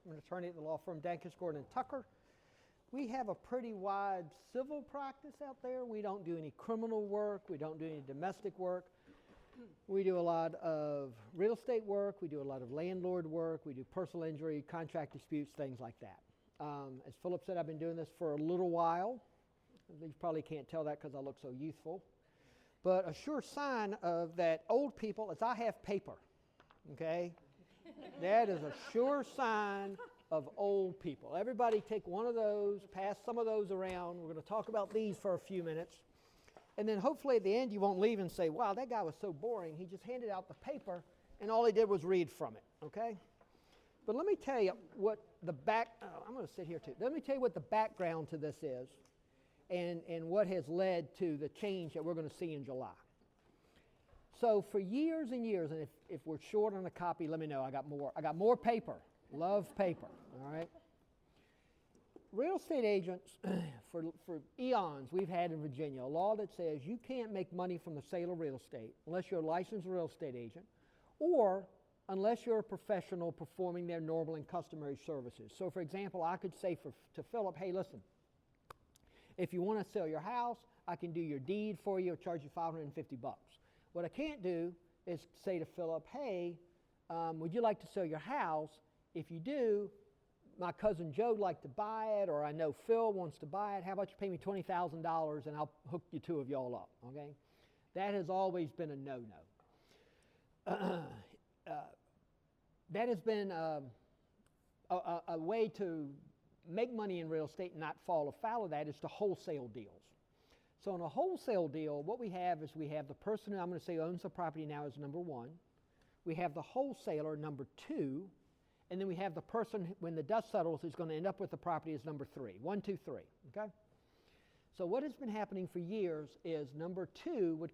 I'm an attorney at the law firm Dankis, Gordon & Tucker. We have a pretty wide civil practice out there. We don't do any criminal work. We don't do any domestic work. We do a lot of real estate work. We do a lot of landlord work. We do personal injury, contract disputes, things like that. As Philip said, I've been doing this for a little while. You probably can't tell that because I look so youthful. But a sure sign of that old people is I have paper, okay? That is a sure sign of old people. Everybody take one of those, pass some of those around. We're going to talk about these for a few minutes. And then hopefully at the end you won't leave and say, wow, that guy was so boring. He just handed out the paper and all he did was read from it, okay? But let me tell you what the I'm going to sit here too. Let me tell you what the background to this is and what has led to the change that we're going to see in July. So for years and years, and if we're short on a copy, let me know. I got more paper. Love paper, all right? Real estate agents, for eons, we've had in Virginia a law that says you can't make money from the sale of real estate unless you're a licensed real estate agent or unless you're a professional performing their normal and customary services. So, for example, I could say to Philip, hey, listen, if you want to sell your house, I can do your deed for you or charge you $550. What I can't do is say to Philip, hey, would you like to sell your house? If you do, my cousin Joe would like to buy it, or I know Phil wants to buy it. How about you pay me $20,000 and I'll hook you two of y'all up, okay? That has always been a no-no. That has been a way to make money in real estate and not fall afoul of that is to wholesale deals. So in a wholesale deal, what we have is we have the person who I'm going to say owns the property now is number one. We have the wholesaler, number two. And then we have the person, when the dust settles, who's going to end up with the property as number three. 1, 2, 3, okay? So what has been happening for years is number two would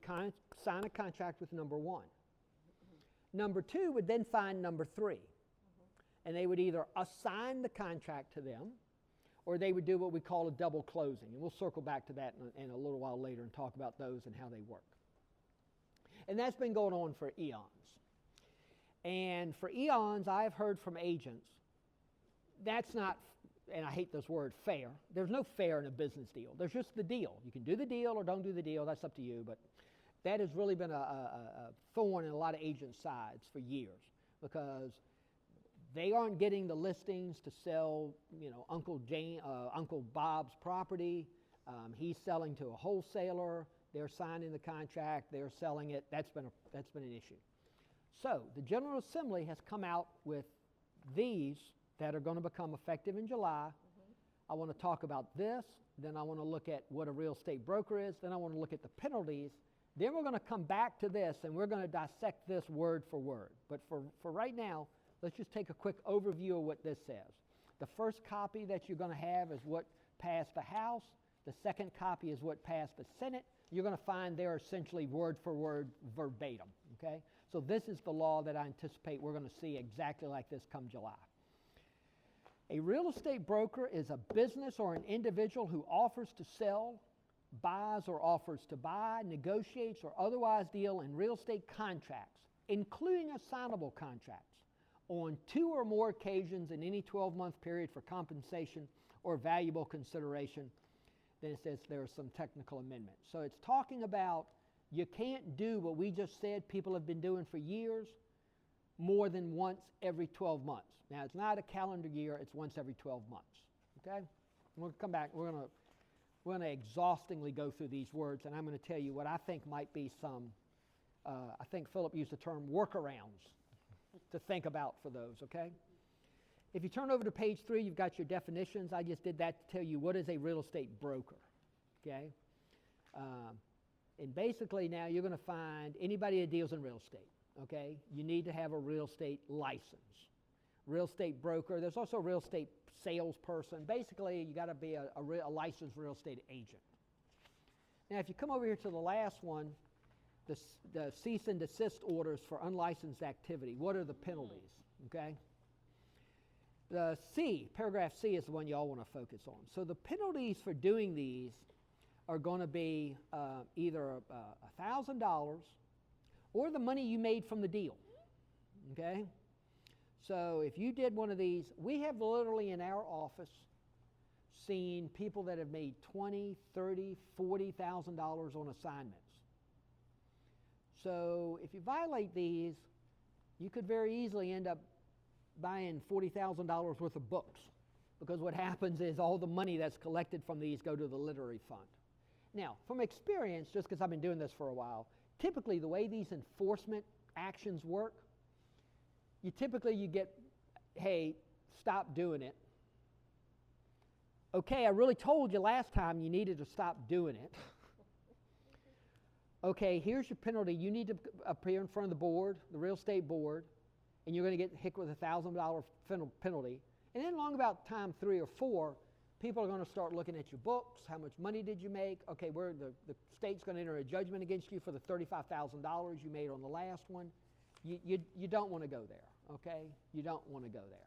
sign a contract with number one. Number two would then find number three. And they would either assign the contract to them, or they would do what we call a double closing. And we'll circle back to that in a little while later and talk about those and how they work. And that's been going on for eons. And for eons, I've heard from agents, that's not, and I hate this word, fair. There's no fair in a business deal. There's just the deal. You can do the deal or don't do the deal. That's up to you. But that has really been a thorn in a lot of agents' sides for years because they aren't getting the listings to sell, Uncle Bob's property. He's selling to a wholesaler. They're signing the contract. They're selling it. That's been an issue. So the General Assembly has come out with these that are going to become effective in July. I want to talk about this. Then I want to look at what a real estate broker is. Then I want to look at the penalties. Then we're going to come back to this and we're going to dissect this word for word. But for right now, let's just take a quick overview of what this says. The first copy that you're going to have is what passed the House. The second copy is what passed the Senate. You're going to find they're essentially word for word verbatim, okay? So this is the law that I anticipate we're going to see exactly like this come July. A real estate broker is a business or an individual who offers to sell, buys or offers to buy, negotiates or otherwise deal in real estate contracts, including assignable contracts, on 2 or more occasions in any 12-month period for compensation or valuable consideration. Then it says there are some technical amendments. So it's talking about you can't do what we just said people have been doing for years more than once every 12 months. Now, it's not a calendar year. It's once every 12 months. Okay? We'll come back. We're going to exhaustingly go through these words, and I'm going to tell you what I think might be some, I think Philip used the term workarounds to think about for those, okay? If you turn over to page 3, you've got your definitions. I just did that to tell you what is a real estate broker, okay? And basically now you're going to find anybody that deals in real estate, okay? You need to have a real estate license. Real estate broker, there's also a real estate salesperson. Basically, you got to be a licensed real estate agent. Now, if you come over here to the last one, the cease and desist orders for unlicensed activity, what are the penalties, okay? The C, paragraph C is the one you all want to focus on. So the penalties for doing these are going to be either $1,000 or the money you made from the deal, okay? So if you did one of these, we have literally in our office seen people that have made $20,000, $30,000, $40,000 on assignments. So if you violate these, you could very easily end up buying $40,000 worth of books, because what happens is all the money that's collected from these go to the literary fund. Now, from experience, just because I've been doing this for a while, typically the way these enforcement actions work, you get, hey, stop doing it. Okay, I really told you last time you needed to stop doing it. Okay, here's your penalty. You need to appear in front of the board, the real estate board, and you're going to get hit with a $1,000 penalty. And then along about time 3 or 4, people are going to start looking at your books. How much money did you make? Okay, the state's going to enter a judgment against you for the $35,000 you made on the last one. You don't want to go there, okay? You don't want to go there.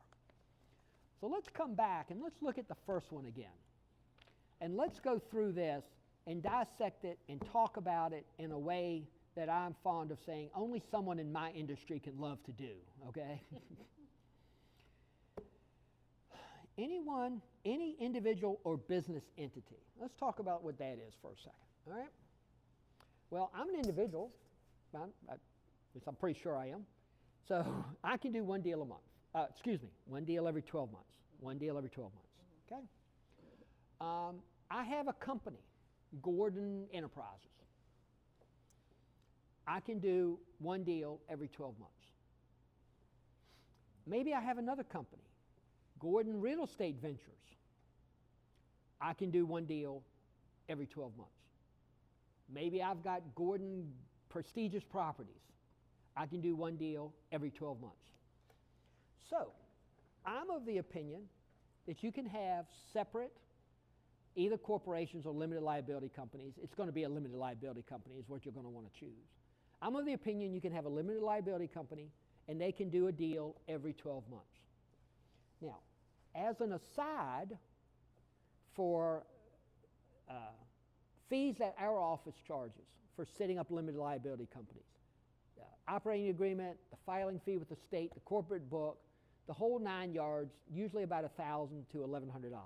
So let's come back and let's look at the first one again. And let's go through this and dissect it and talk about it in a way that I'm fond of saying only someone in my industry can love to do, okay? Any individual or business entity. Let's talk about what that is for a second, all right? Well, I'm an individual. I'm pretty sure I am. So I can do one deal a month. One deal every 12 months. One deal every 12 months, okay? I have a company, Gordon Enterprises. I can do one deal every 12 months. Maybe I have another company, Gordon Real Estate Ventures. I can do one deal every 12 months. Maybe I've got Gordon Prestigious Properties. I can do one deal every 12 months. So, I'm of the opinion that you can have separate, either corporations or limited liability companies. It's going to be a limited liability company is what you're going to want to choose. I'm of the opinion you can have a limited liability company and they can do a deal every 12 months. Now, as an aside for fees that our office charges for setting up limited liability companies, operating agreement, the filing fee with the state, the corporate book, the whole 9 yards, usually about $1,000 to $1,100.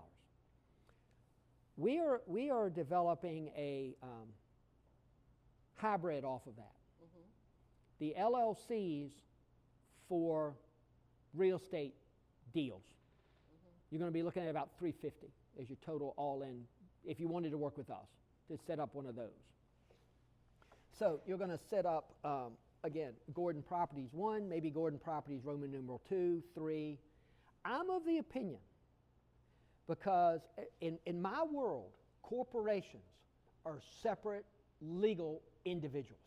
We are developing a hybrid off of that. Mm-hmm. The LLCs for real estate deals. Mm-hmm. You're going to be looking at about $350 as your total all-in if you wanted to work with us to set up one of those. So you're going to set up again, Gordon Properties 1, maybe Gordon Properties Roman numeral 2, 3. I'm of the opinion, because in my world, corporations are separate legal individuals.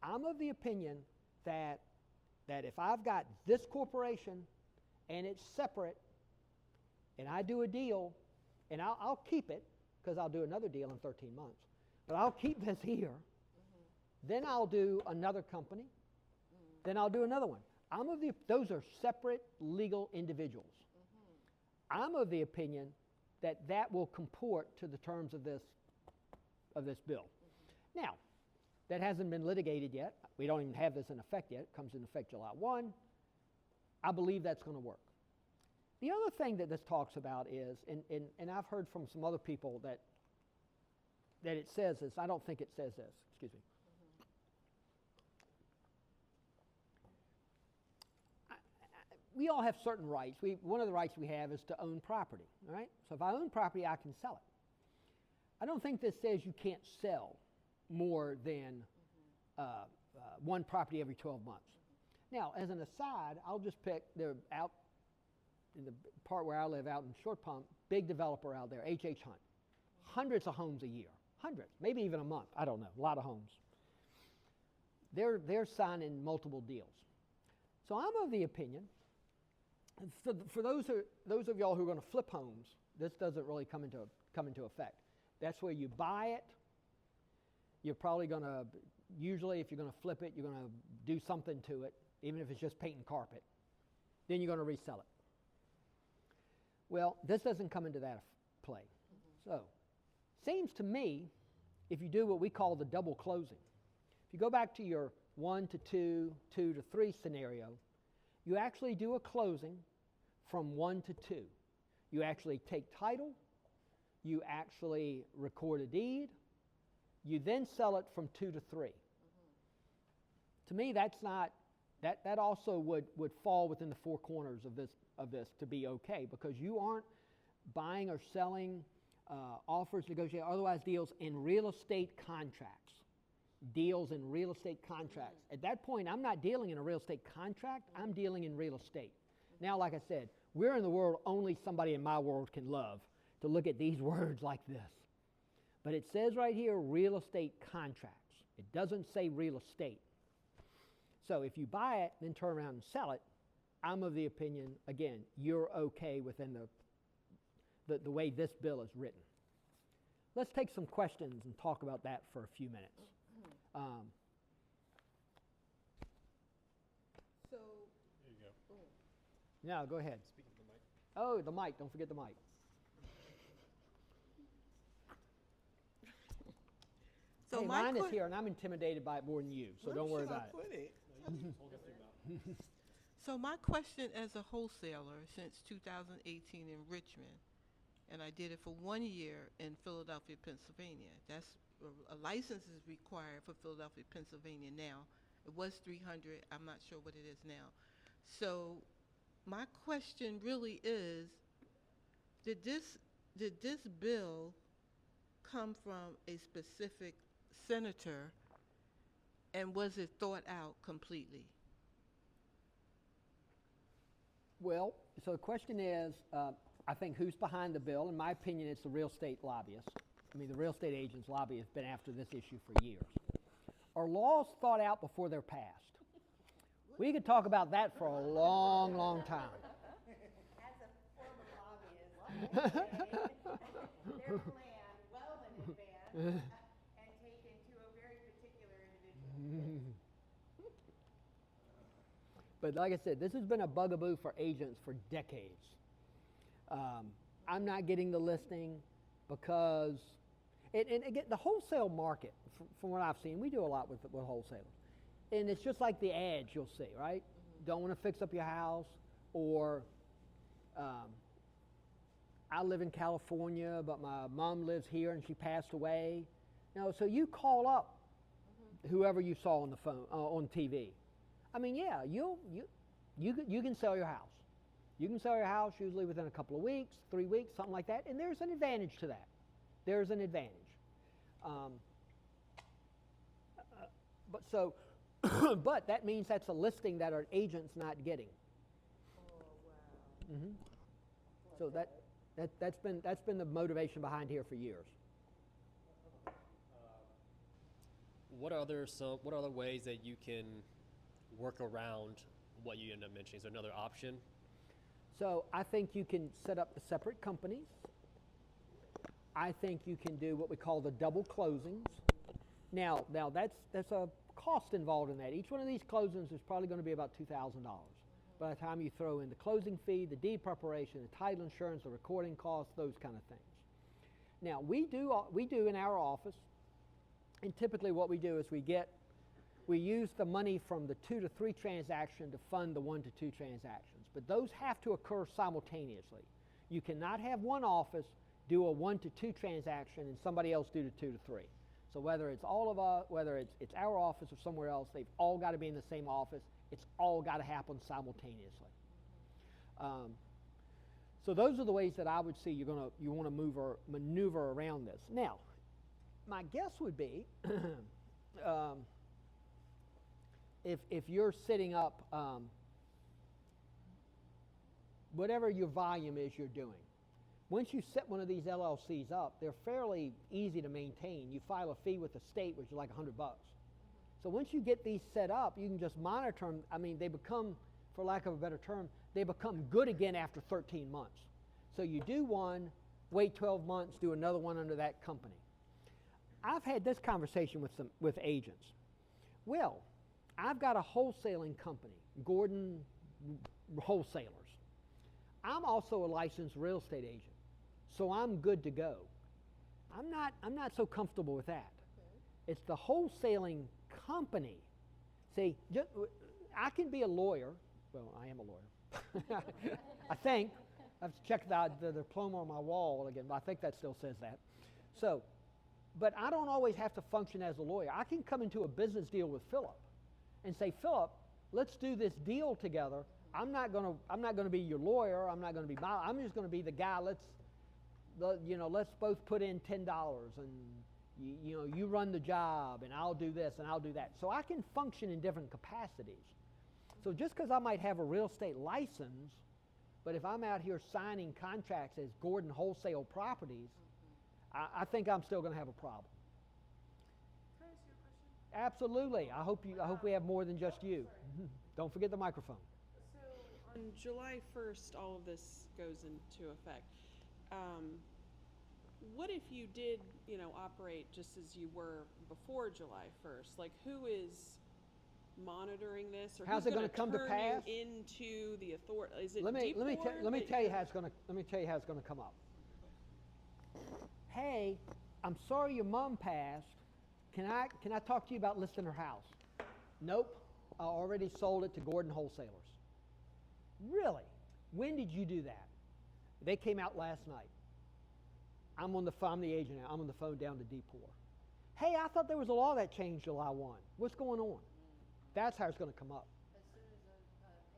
I'm of the opinion that if I've got this corporation and it's separate, and I do a deal, and I'll keep it, because I'll do another deal in 13 months, but I'll keep this here. Then I'll do another company. Then I'll do another one. Those are separate legal individuals. Mm-hmm. I'm of the opinion that will comport to the terms of this bill. Mm-hmm. Now, that hasn't been litigated yet. We don't even have this in effect yet. It comes into effect July 1. I believe that's going to work. The other thing that this talks about is, and I've heard from some other people that it says this. I don't think it says this. Excuse me. We all have certain rights. One of the rights we have is to own property, all right? So if I own property, I can sell it. I don't think this says you can't sell more than one property every 12 months. Now, as an aside, I'll just pick, they're out in the part where I live out in Short Pump, big developer out there, H.H. Hunt. Hundreds of homes a year. Hundreds, maybe even a month. I don't know, a lot of homes. They're signing multiple deals. So I'm of the opinion, for those of y'all who are going to flip homes, this doesn't really come into effect. That's where you buy it. You're probably going to, usually if you're going to flip it, you're going to do something to it, even if it's just paint and carpet. Then you're going to resell it. Well, this doesn't come into that play. Mm-hmm. So, seems to me, if you do what we call the double closing, if you go back to your 1 to 2, 2 to 3 scenario, You actually do a closing from 1 to 2. You actually take title, you actually record a deed, you then sell it from 2 to 3. To me, that's not, that also would fall within the four corners of this to be okay, because you aren't buying or selling offers, negotiate, otherwise deals in real estate contracts. Deals in real estate contracts. At that point, I'm not dealing in a real estate contract, I'm dealing in real estate. Now, like I said, we're in the world only somebody in my world can love to look at these words like this. But it says right here, real estate contracts. It doesn't say real estate. So if you buy it, then turn around and sell it, I'm of the opinion, again, you're okay within the way this bill is written. Let's take some questions and talk about that for a few minutes. So, There you go. No, go ahead. Speak to the mic. Oh, the mic. Don't forget the mic. so hey, my mine is here, and I'm intimidated by it more than you, so where don't worry should I about it. put it? Hold up your mouth. So my question as a wholesaler since 2018 in Richmond, and I did it for 1 year in Philadelphia, Pennsylvania. That's a license is required for Philadelphia, Pennsylvania now. It was 300. I'm not sure what it is now. So my question really is, did this bill come from a specific senator, and was it thought out completely? Well, so the question is, I think who's behind the bill? In my opinion, it's the real estate lobbyists. I mean, the real estate agents lobby has been after this issue for years. Are laws thought out before they're passed? We could talk about that for a long, long time. As a former lobbyist, they're planned well in advance and taken to a very particular individual. But like I said, this has been a bugaboo for agents for decades. I'm not getting the listing because, and again, the wholesale market, from what I've seen, we do a lot with wholesalers. And it's just like the ads you'll see, right? Don't want to fix up your house, or I live in California, but my mom lives here and she passed away. No, so you call up whoever you saw on the phone, on TV. I mean, yeah, you can sell your house. You can sell your house usually within a couple of weeks, 3 weeks, something like that, and there's an advantage to that. There's an advantage. But that means that's a listing that our agent's not getting. Oh, wow. So that's been the motivation behind here for years. What are other ways that you can work around what you end up mentioning? Is there another option? So I think you can set up the separate companies. I think you can do what we call the double closings. Now that's a cost involved in that. Each one of these closings is probably going to be about $2,000. By the time you throw in the closing fee, the deed preparation, the title insurance, the recording costs, those kind of things. Now we do in our office, and typically what we do is we use the money from the 2 to 3 transaction to fund the 1 to 2 transactions. But those have to occur simultaneously. You cannot have one office do a 1 to 2 transaction and somebody else do the 2 to 3. So whether it's all of us, whether it's our office or somewhere else, they've all got to be in the same office. It's all got to happen simultaneously. So those are the ways that I would see you want to maneuver around this. Now, my guess would be if you're setting up whatever your volume is you're doing. Once you set one of these LLCs up, they're fairly easy to maintain. You file a fee with the state, which is like $100. So once you get these set up, you can just monitor them. I mean, they become, for lack of a better term, they become good again after 13 months. So you do one, wait 12 months, do another one under that company. I've had this conversation with agents. Well, I've got a wholesaling company, Gordon Wholesalers. I'm also a licensed real estate agent, so I'm good to go. I'm not so comfortable with that. Okay. It's the wholesaling company. See, I can be a lawyer Well, I am a lawyer. I think. I have to check the diploma on my wall again, but I think that still says that. So, but I don't always have to function as a lawyer. I can come into a business deal with Philip and say, Philip, let's do this deal together. I'm not gonna be your lawyer. I'm not gonna be I'm just gonna be the guy. Let's both put in $10 and you run the job and I'll do this and I'll do that. So I can function in different capacities. So just because I might have a real estate license, but if I'm out here signing contracts as Gordon Wholesale Properties, I think I'm still going to have a problem. Can I ask you a question? Absolutely. I hope we have more than just you. Don't forget the microphone. So on July 1st, all of this goes into effect. What if you did, operate just as you were before July 1st? Like, who is monitoring this, or How's who's it going to come to turn pass? you into the authority? Is it Let me DPOR tell you how it's going to come up. Hey, I'm sorry your mom passed. Can I talk to you about listing her house? Nope. I already sold it to Gordon Wholesalers. Really? When did you do that? They came out last night. I'm the agent now. I'm on the phone down to DPOR. Hey, I thought there was a law that changed July 1. What's going on? That's how it's going to come up. As soon as an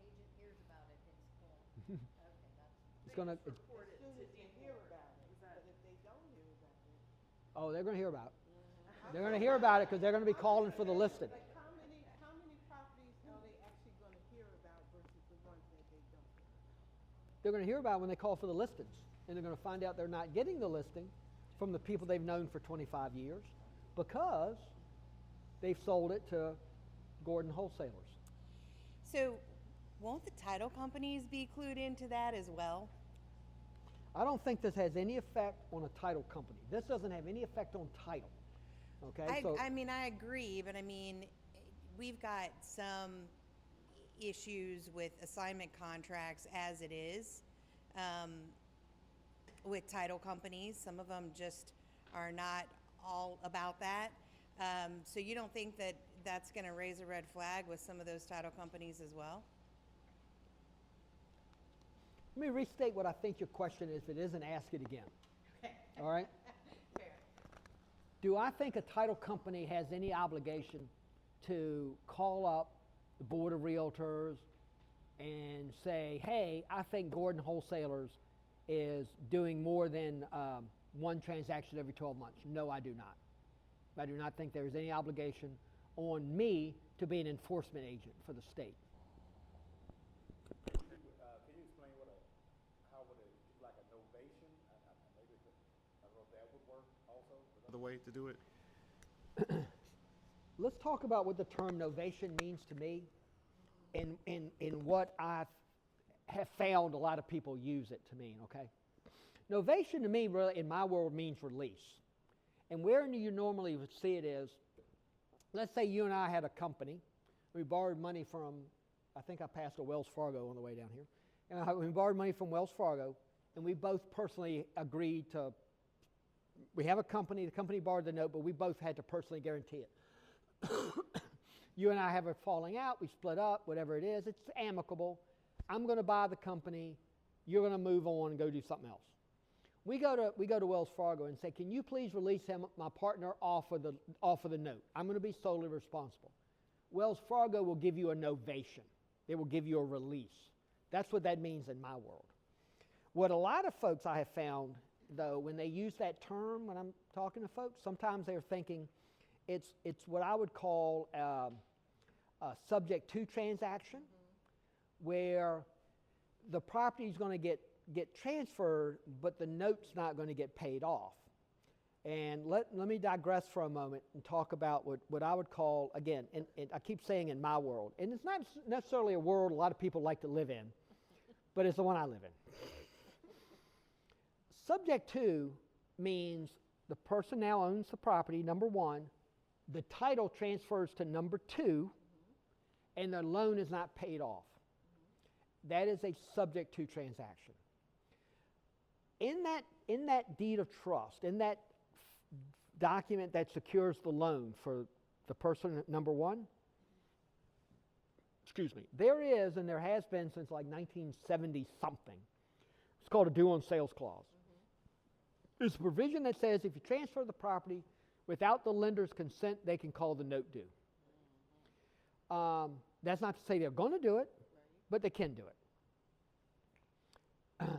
agent hears about it, it's full. Okay, that's. It's going to. report it to DPOR? Oh, they're going to hear about it. They're going to hear about it because they're going to be calling for the listing. Like how many properties are they actually going to hear about versus the ones that they don't hear about? They're going to hear about it when they call for the listings. And they're going to find out they're not getting the listing from the people they've known for 25 years because they've sold it to Gordon Wholesalers. So won't the title companies be clued into that as well? I don't think this has any effect on a title company. This doesn't have any effect on title. Okay, I mean, I agree, but I mean, we've got some issues with assignment contracts as it is with title companies. Some of them just are not all about that. So you don't think that that's going to raise a red flag with some of those title companies as well? let me restate what I think your question is. If it isn't, ask it again. All right? Fair. Do I think a title company has any obligation to call up the Board of Realtors and say, hey, I think Gordon Wholesalers is doing more than one transaction every 12 months? No, I do not. I do not think there is any obligation on me to be an enforcement agent for the state. Can you explain how would like a novation? Maybe I don't know if that would work also. Another way to do it. Let's talk about what the term novation means to me and what I have found a lot of people use it to mean, okay? Novation to me, really, in my world, means release. And where you normally would see it is, let's say you and I had a company. We borrowed money from, I think I passed a Wells Fargo on the way down here. And we borrowed money from Wells Fargo, and we both personally agreed to, we have a company, the company borrowed the note, but we both had to personally guarantee it. You and I have a falling out, we split up, whatever it is, it's amicable. I'm going to buy the company, you're going to move on and go do something else. We go to Wells Fargo and say, can you please release him, my partner, off of the note? I'm going to be solely responsible. Wells Fargo will give you a novation. They will give you a release. That's what that means in my world. What a lot of folks I have found, though, when they use that term, when I'm talking to folks, sometimes they're thinking it's what I would call a subject to transaction, where the property is going to get transferred, but the note's not going to get paid off. And let me digress for a moment and talk about what I would call, again, and I keep saying in my world, and it's not necessarily a world a lot of people like to live in, but it's the one I live in. Subject to means the person now owns the property, number one, the title transfers to number two, and the loan is not paid off. That is a subject to transaction. In that deed of trust, in that document that secures the loan for the person number one, excuse me, there is, and there has been since like 1970 something. It's called a due on sales clause. It's a provision that says if you transfer the property without the lender's consent, they can call the note due. That's not to say they're going to do it, but they can do it.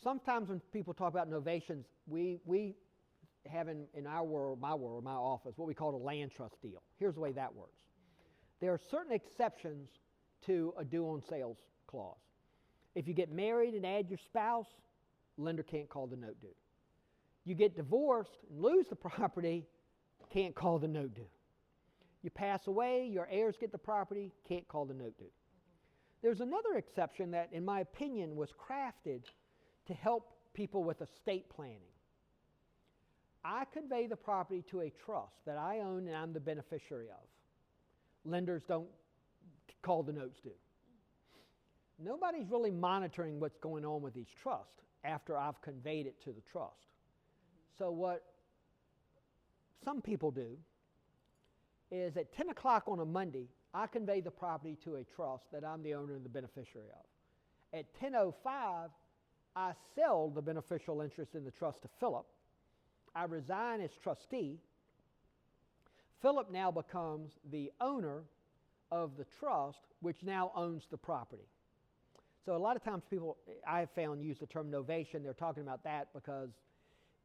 Sometimes when people talk about novations, we have in our world, my office, what we call a land trust deal. Here's the way that works. There are certain exceptions to a due on sales clause. If you get married and add your spouse, lender can't call the note due. You get divorced and lose the property, can't call the note due. You pass away, your heirs get the property, can't call the note due. There's another exception that, in my opinion, was crafted to help people with estate planning. I convey the property to a trust that I own and I'm the beneficiary of. Lenders don't call the notes due. Nobody's really monitoring what's going on with these trusts after I've conveyed it to the trust. So what some people do is at 10 o'clock on a Monday, I convey the property to a trust that I'm the owner and the beneficiary of. At 10:05, I sell the beneficial interest in the trust to Philip. I resign as trustee. Philip now becomes the owner of the trust, which now owns the property. So a lot of times people, I have found, use the term novation. They're talking about that because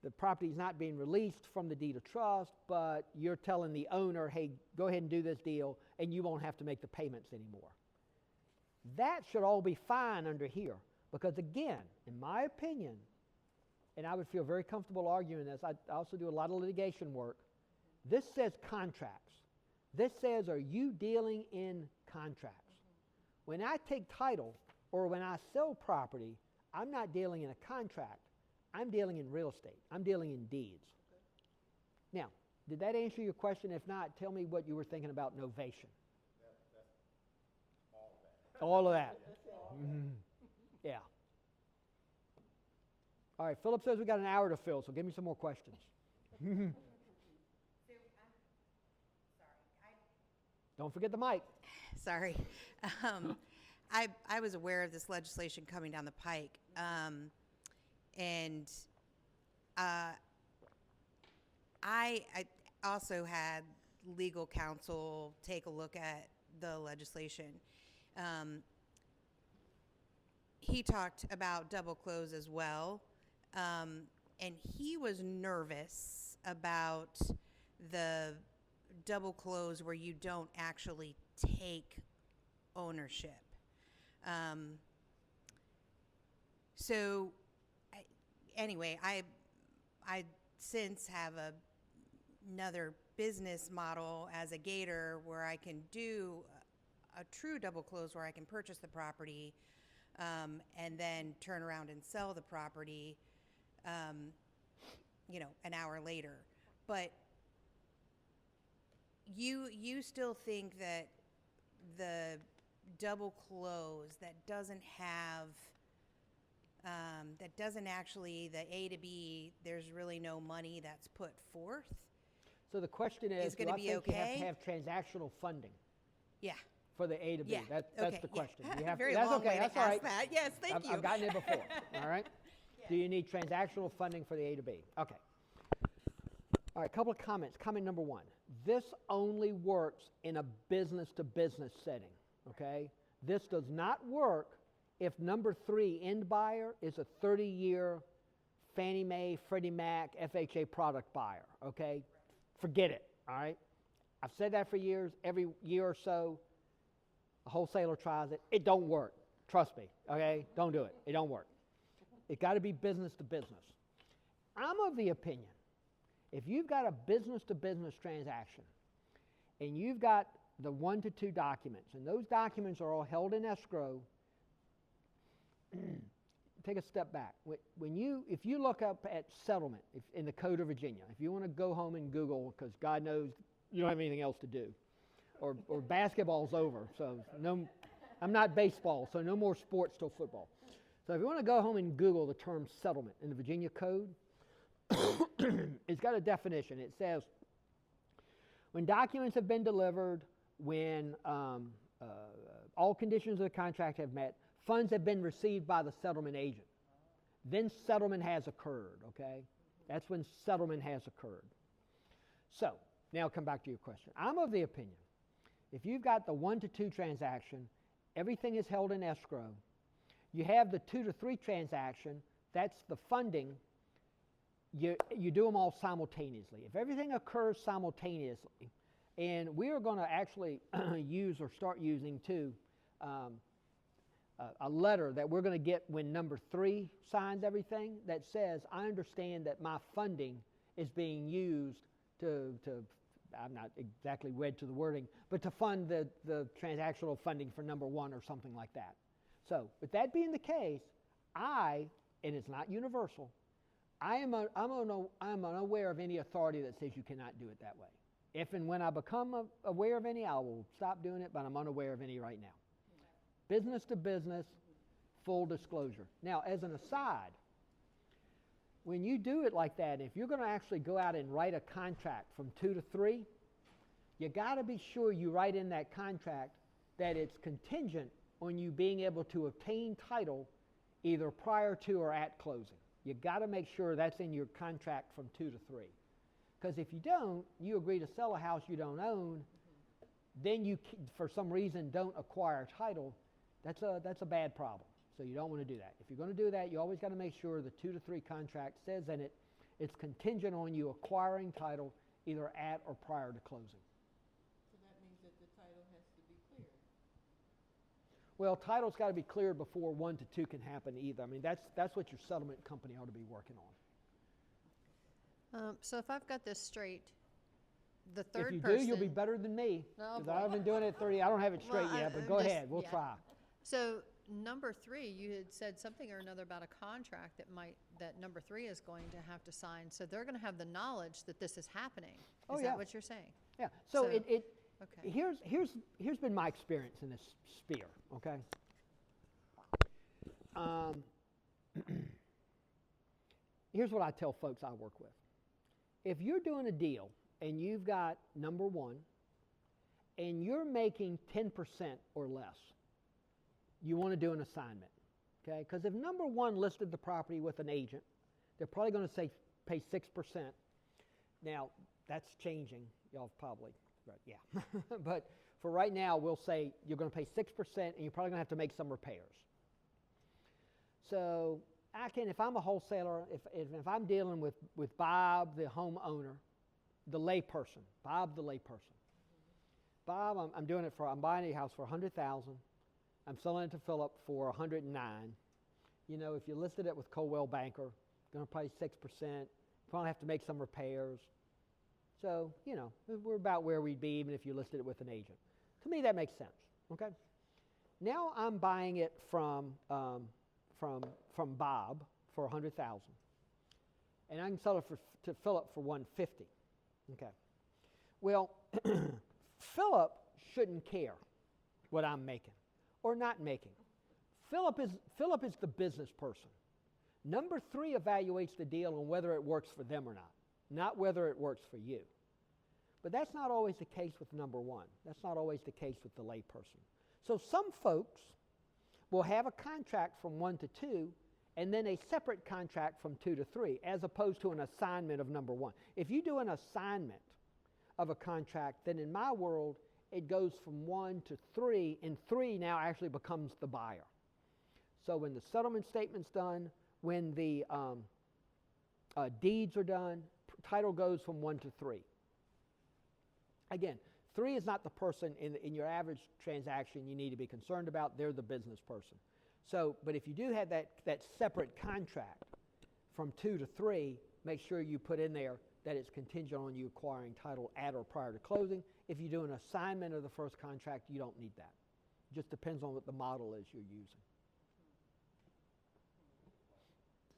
the property is not being released from the deed of trust, but you're telling the owner, hey, go ahead and do this deal, and you won't have to make the payments anymore. That should all be fine under here, because again, in my opinion, and I would feel very comfortable arguing this, I also do a lot of litigation work, this says contracts. This says, are you dealing in contracts? When I take title, or when I sell property, I'm not dealing in a contract. I'm dealing in real estate. I'm dealing in deeds. Now, did that answer your question? If not, tell me what you were thinking about novation. That's all of that. Mm-hmm. Yeah. All right, Philip says we got an hour to fill, so give me some more questions. So, sorry, Don't forget the mic. Sorry. I was aware of this legislation coming down the pike. And I also had legal counsel take a look at the legislation. He talked about double close as well. And he was nervous about the double close where you don't actually take ownership. Anyway, I since have another business model as a gator where I can do a true double close where I can purchase the property and then turn around and sell the property, an hour later. But you still think that the double close that doesn't have that doesn't actually, the A to B, there's really no money that's put forth. So the question is, gonna be you have to okay? have transactional funding Yeah. for the A to B? Yeah. That's Okay, the yeah. question. You have Very that's long okay. way to That's all ask right. that. Yes, thank you. I've gotten it before. All right. Do you need transactional funding for the A to B? Okay. All right. A couple of comments. Comment number one: this only works in a business-to-business setting. Okay. This does not work if number three, end buyer, is a 30-year Fannie Mae, Freddie Mac, FHA product buyer. Okay. Forget it. All right. I've said that for years. Every year or so, a wholesaler tries it. It don't work. Trust me. Okay. Don't do it. It don't work. It got to be business to business. I'm of the opinion, if you've got a business to business transaction and you've got the 1 to 2 documents, and those documents are all held in escrow, take a step back. If you look up at settlement in the Code of Virginia, if you want to go home and Google, because God knows you don't have anything else to do, or basketball's over, so no, I'm not baseball, so no more sports till football. So if you want to go home and Google the term settlement in the Virginia Code, it's got a definition. It says, when documents have been delivered when all conditions of the contract have met, funds have been received by the settlement agent. Then settlement has occurred, okay? That's when settlement has occurred. So, now come back to your question. I'm of the opinion, if you've got the 1 to 2 transaction, everything is held in escrow. You have the 2 to 3 transaction, that's the funding. You do them all simultaneously. If everything occurs simultaneously, and we are going to actually use or start using too a letter that we're going to get when number 3 signs everything that says, I understand that my funding is being used to I'm not exactly wed to the wording, but to fund the transactional funding for number 1 or something like that. So, with that being the case, and it's not universal, I'm unaware of any authority that says you cannot do it that way. If and when I become aware of any, I will stop doing it, but I'm unaware of any right now. Business to business, full disclosure. Now, as an aside, when you do it like that, if you're going to actually go out and write a contract from 2 to 3, you got to be sure you write in that contract that it's contingent on you being able to obtain title either prior to or at closing. You got to make sure that's in your contract from 2 to 3. Because if you don't, you agree to sell a house you don't own, then you, for some reason, don't acquire title. That's a bad problem. So you don't want to do that. If you're going to do that, you always got to make sure the 2 to 3 contract says in it, it's contingent on you acquiring title either at or prior to closing. So that means that the title has to be cleared. Well, title's got to be cleared before 1 to 2 can happen either. I mean, that's what your settlement company ought to be working on. So if I've got this straight, the If third you person. do, you'll be better than me. Oh, Because I've been doing it 30. I don't have it straight Well, yet, but I'm go just- ahead. We'll yeah. try. So number 3, you had said something or another about a contract that number 3 is going to have to sign. So they're going to have the knowledge that this is happening. Oh, Is yeah. that what you're saying? Yeah. So Okay. here's been my experience in this sphere. Okay. Here's what I tell folks I work with. If you're doing a deal and you've got number 1 and you're making 10% or less, you want to do an assignment. Okay? Because if number 1 listed the property with an agent, they're probably going to say pay 6%. Now, that's changing. Y'all probably, right, yeah. But for right now, we'll say you're going to pay 6% and you're probably going to have to make some repairs. So if I'm a wholesaler, if I'm dealing with Bob, the homeowner, the layperson, Bob, the layperson. Bob, I'm buying a house for $100,000. I'm selling it to Philip for $109,000. You know, if you listed it with Coldwell Banker, going to pay 6%. Probably have to make some repairs. So, you know, we're about where we'd be even if you listed it with an agent. To me, that makes sense. Okay. Now I'm buying it from Bob for $100,000, and I can sell it to Philip for $150,000. Okay. Well, Philip shouldn't care what I'm making or not making. Philip is the business person. Number 3 evaluates the deal on whether it works for them or not whether it works for you. But that's not always the case with number 1. That's not always the case with the layperson. So some folks will have a contract from 1 to 2 and then a separate contract from 2 to 3 as opposed to an assignment of number 1. If you do an assignment of a contract, then in my world it goes from 1 to 3, and 3 now actually becomes the buyer. So when the settlement statement's done, when the deeds are done, title goes from 1 to 3. Again, 3 is not the person in your average transaction you need to be concerned about. They're the business person. So, but if you do have that separate contract from 2 to 3, make sure you put in there that it's contingent on you acquiring title at or prior to closing. If you do an assignment of the first contract, you don't need that. It just depends on what the model is you're using.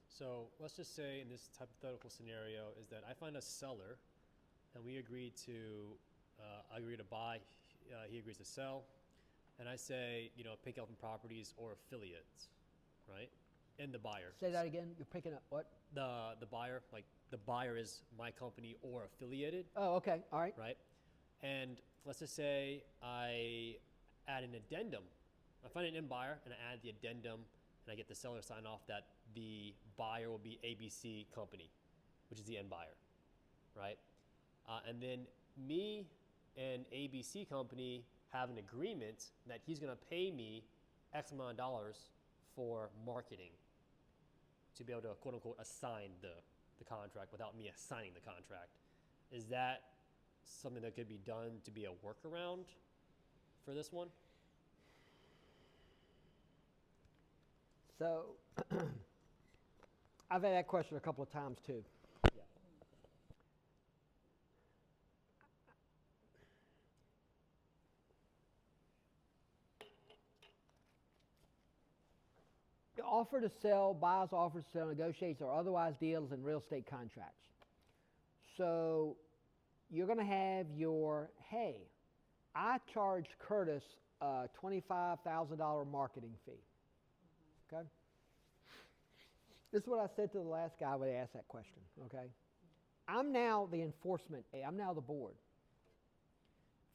So let's just say in this hypothetical scenario is that I find a seller and we agree to, I agree to buy, he agrees to sell, and I say, you know, pick up properties or affiliates, right? And the buyer. Say that again. You're picking up what? The buyer, like the buyer is my company or affiliated, Oh, okay. All right. right? And let's just say I add an addendum. I find an end buyer and I add the addendum and I get the seller to sign off that the buyer will be ABC Company, which is the end buyer, right? And then me and ABC Company have an agreement that he's going to pay me X amount of dollars for marketing to be able to, quote unquote, assign the contract without me assigning the contract. Is that something that could be done to be a workaround for this one? So, I've had that question a couple of times too. Yeah. The offer to sell, buyer's offer to sell, negotiates or otherwise deals in real estate contracts. So you're going to have your, hey, I charged Curtis a $25,000 marketing fee. Okay? This is what I said to the last guy when they asked that question. Okay? I'm now the enforcement, I'm now the board.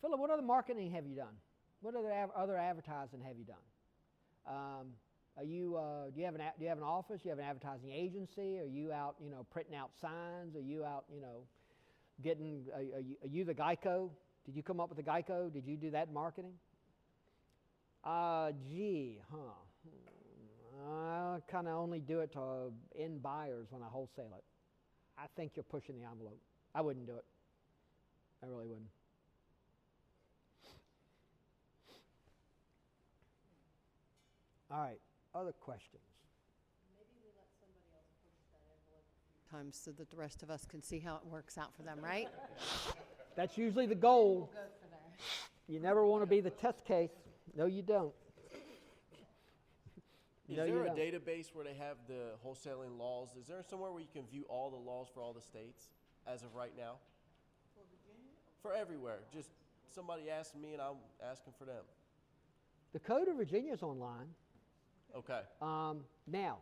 Philip, what other marketing have you done? What other advertising have you done? Do you have an office? Do you have an advertising agency? Are you out, printing out signs? Are you out, getting? Are you the Geico? Did you come up with the Geico? Did you do that marketing? I kind of only do it to end buyers when I wholesale it. I think you're pushing the envelope. I wouldn't do it. I really wouldn't. All right. Other questions? Maybe we let somebody else push that envelope a few times so that the rest of us can see how it works out for them, right? That's usually the goal. We'll go for there. You never want to be the test case. No, you don't. Is No, you there a don't. database where they have the wholesaling laws? Is there somewhere where you can view all the laws for all the states as of right now? For Virginia? For everywhere. Just somebody asked me and I'm asking for them. The Code of Virginia is online. Okay. Now,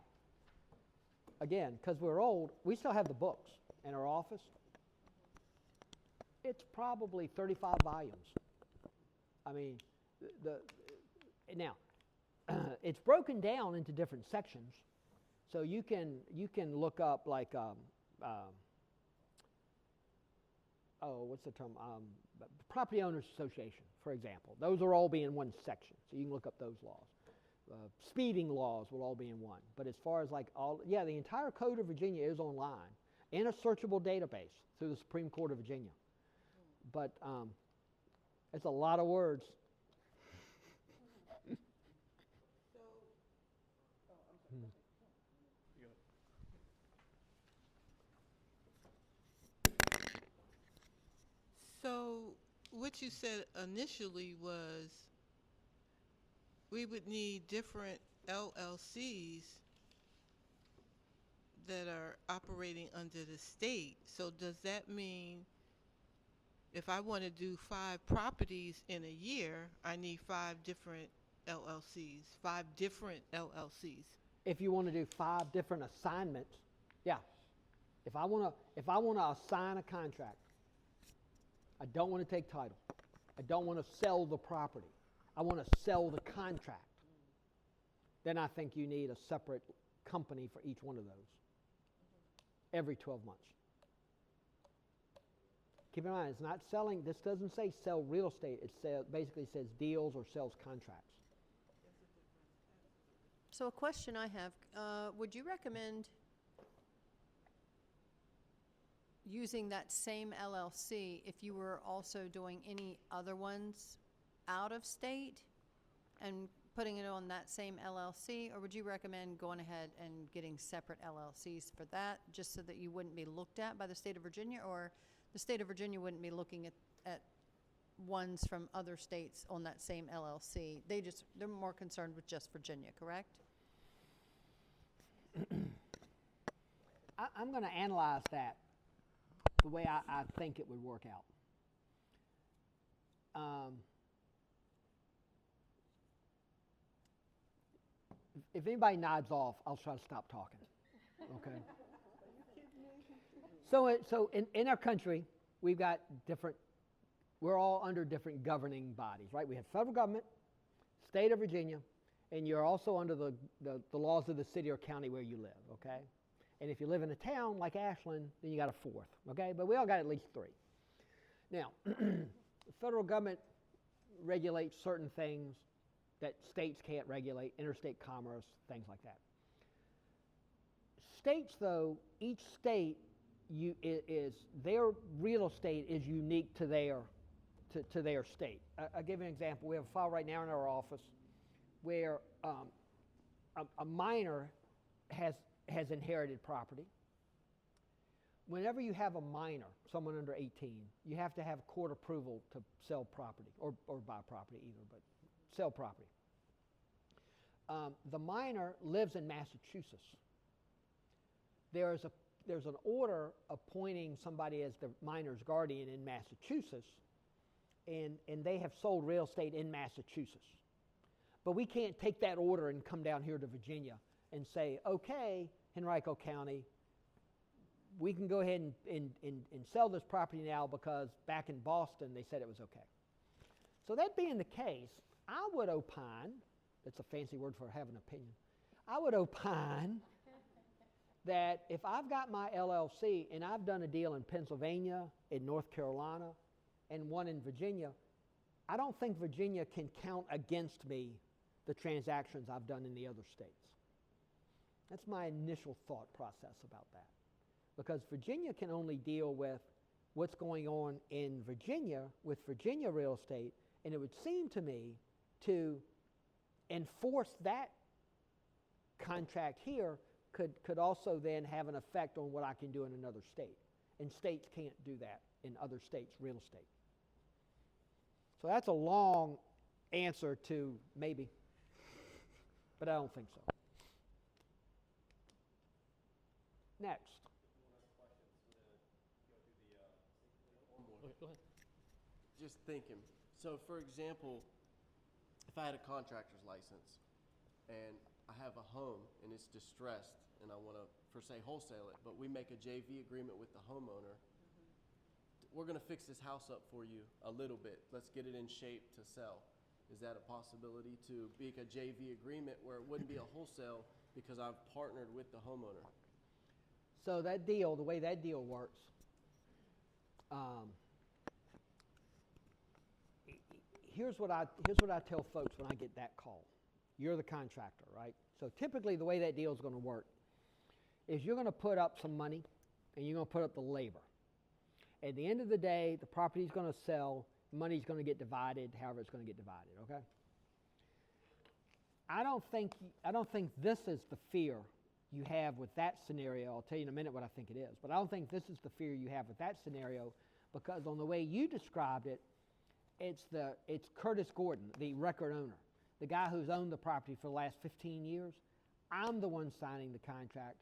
again, because we're old, we still have the books in our office. It's probably 35 volumes. I mean, now, it's broken down into different sections, so you can look up like what's the term? Property Owners Association, for example. Those will all be in one section, so you can look up those laws. Speeding laws will all be in one. But as far as the entire Code of Virginia is online in a searchable database through the Supreme Court of Virginia. But it's a lot of words. So what you said initially was we would need different LLCs that are operating under the state. So does that mean if I want to do 5 properties in a year, I need 5 different LLCs, 5 different LLCs? If you want to do 5 different assignments, yeah. If I want to assign a contract, I don't want to take title. I don't want to sell the property. I want to sell the contract. Then I think you need a separate company for each one of those every 12 months. Keep in mind, it's not selling. This doesn't say sell real estate. It basically says deals or sells contracts. So a question I have, would you recommend using that same LLC if you were also doing any other ones out of state and putting it on that same LLC, or would you recommend going ahead and getting separate LLCs for that just so that you wouldn't be looked at by the state of Virginia, or the state of Virginia wouldn't be looking at ones from other states on that same LLC? They're more concerned with just Virginia, correct? I'm going to analyze that the way I think it would work out. If anybody nods off, I'll try to stop talking. Okay. So in our country, we've got different we're all under different governing bodies, right? We have federal government, state of Virginia, and you're also under the laws of the city or county where you live, okay? And if you live in a town like Ashland, then you got a fourth, okay? But we all got at least three. Now, the federal government regulates certain things that states can't regulate, interstate commerce, things like that. States, though, each state their real estate is unique to their state. I'll give you an example. We have a file right now in our office where a minor has inherited property. Whenever you have a minor, someone under 18, you have to have court approval to sell property, or buy property either, but sell property. The minor lives in Massachusetts. There's an order appointing somebody as the minor's guardian in Massachusetts, and they have sold real estate in Massachusetts. But we can't take that order and come down here to Virginia and say, okay, Henrico County, we can go ahead and sell this property now because back in Boston they said it was okay. So that being the case, I would opine, that's a fancy word for having an opinion, I would opine that if I've got my LLC and I've done a deal in Pennsylvania, in North Carolina, and one in Virginia, I don't think Virginia can count against me the transactions I've done in the other states. That's my initial thought process about that. Because Virginia can only deal with what's going on in Virginia with Virginia real estate, and it would seem to me to enforce that contract here could also then have an effect on what I can do in another state. And states can't do that in other states' real estate. So that's a long answer to maybe, but I don't think so. Next. Go ahead. Just thinking. So, for example, if I had a contractor's license and I have a home and it's distressed and I want to, for say, wholesale it, but we make a JV agreement with the homeowner, we're going to fix this house up for you a little bit. Let's get it in shape to sell. Is that a possibility to make a JV agreement where it wouldn't be a wholesale because I've partnered with the homeowner? So that deal, the way that deal works, here's what I tell folks when I get that call. You're the contractor, right? So typically the way that deal is going to work is you're going to put up some money and you're going to put up the labor. At the end of the day, the property's going to sell, money's going to get divided, however it's going to get divided, okay? I don't think this is the fear you have with that scenario. I'll tell you in a minute what I think it is, but I don't think this is the fear you have with that scenario, because on the way you described it, it's Curtis Gordon, the record owner, the guy who's owned the property for the last 15 years. I'm the one signing the contract.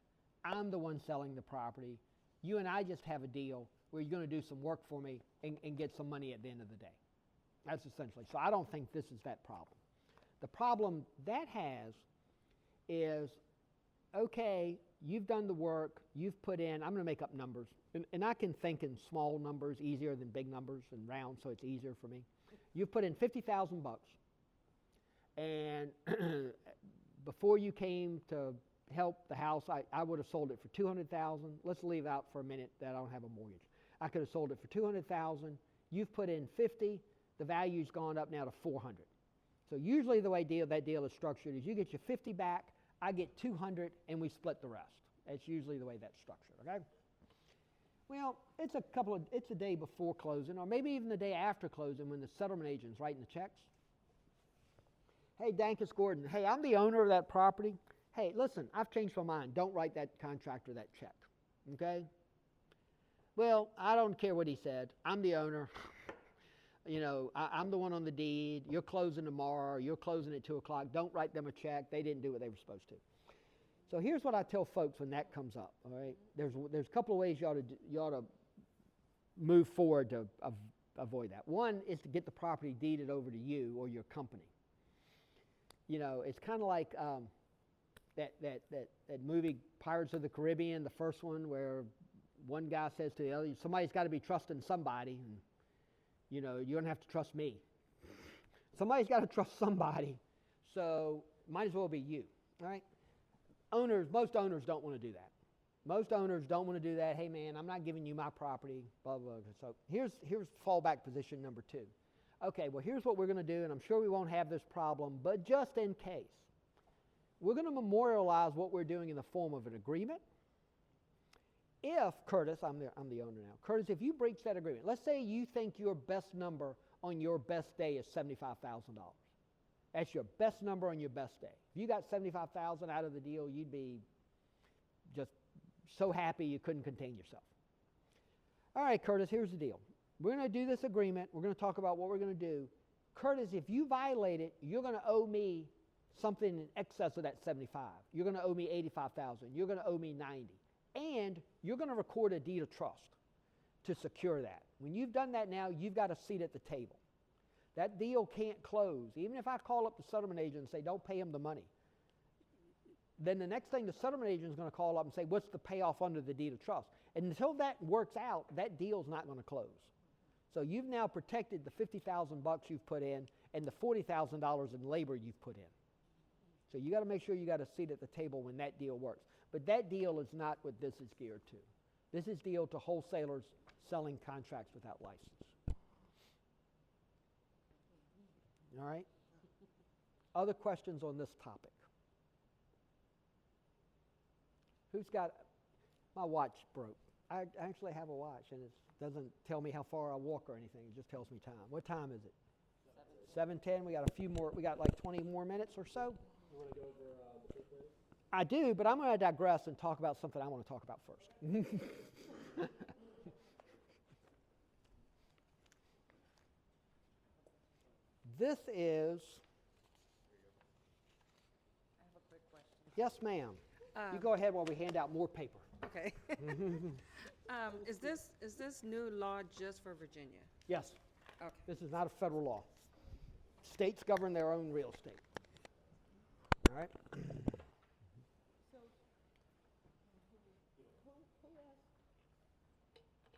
I'm the one selling the property. You and I just have a deal where you're going to do some work for me and get some money at the end of the day. That's essentially. So I don't think this is that problem. The problem that has is, okay, you've done the work, you've put in, I'm going to make up numbers, and I can think in small numbers easier than big numbers and round, so it's easier for me. You've put in $50,000, and before you came to help the house, I would have sold it for $200,000. Let's leave out for a minute that I don't have a mortgage. I could have sold it for $200,000. You've put in $50,000. The value's gone up now to $400,000. So usually the way that deal is structured is you get your $50,000 back, I get $200,000, and we split the rest. That's usually the way that's structured, okay? Well, it's a day before closing, or maybe even the day after closing when the settlement agent's writing the checks. Hey, Dankus Gordon, hey, I'm the owner of that property. Hey, listen, I've changed my mind. Don't write that contractor that check, okay? Well, I don't care what he said. I'm the owner. You know, I'm the one on the deed. You're closing tomorrow. You're closing at 2 o'clock. Don't write them a check. They didn't do what they were supposed to. So here's what I tell folks when that comes up, all right? There's a couple of ways you ought to move forward to avoid that. One is to get the property deeded over to you or your company. You know, it's kind of like that movie Pirates of the Caribbean, the first one, where one guy says to the other, somebody's got to be trusting somebody. And, You know, you don't have to trust me. Somebody's got to trust somebody, so might as well be you, all right? Most owners don't want to do that. Most owners don't want to do that. Hey, man, I'm not giving you my property, blah, blah, blah. So here's fallback position number 2. Okay, well, here's what we're going to do, and I'm sure we won't have this problem, but just in case, we're going to memorialize what we're doing in the form of an agreement. If, Curtis, I'm the owner now. Curtis, if you breach that agreement, let's say you think your best number on your best day is $75,000. That's your best number on your best day. If you got $75,000 out of the deal, you'd be just so happy you couldn't contain yourself. All right, Curtis, here's the deal. We're going to do this agreement. We're going to talk about what we're going to do. Curtis, if you violate it, you're going to owe me something in excess of that 75. You're going to owe me 85,000. You're going to owe me 90. And you're going to record a deed of trust to secure that. When you've done that now, you've got a seat at the table. That deal can't close. Even if I call up the settlement agent and say, don't pay him the money, then the next thing the settlement agent is going to call up and say, what's the payoff under the deed of trust? And until that works out, that deal's not going to close. So you've now protected the $50,000 you've put in and the $40,000 in labor you've put in. So you got to make sure you got a seat at the table when that deal works. But that deal is not what this is geared to. This is geared to wholesalers selling contracts without license. All right? Other questions on this topic? Who's got, my watch broke. I actually have a watch and it doesn't tell me how far I walk or anything. It just tells me time. What time is it? 7:10. We got a few more, we got like 20 more minutes or so. You want to go over the truth rate? I do, but I'm going to digress and talk about something I want to talk about first. This is. I have a quick question. Yes, ma'am. You go ahead while we hand out more paper. Okay. Is this new law just for Virginia? Yes. Okay. This is not a federal law. States govern their own real estate. All right? So,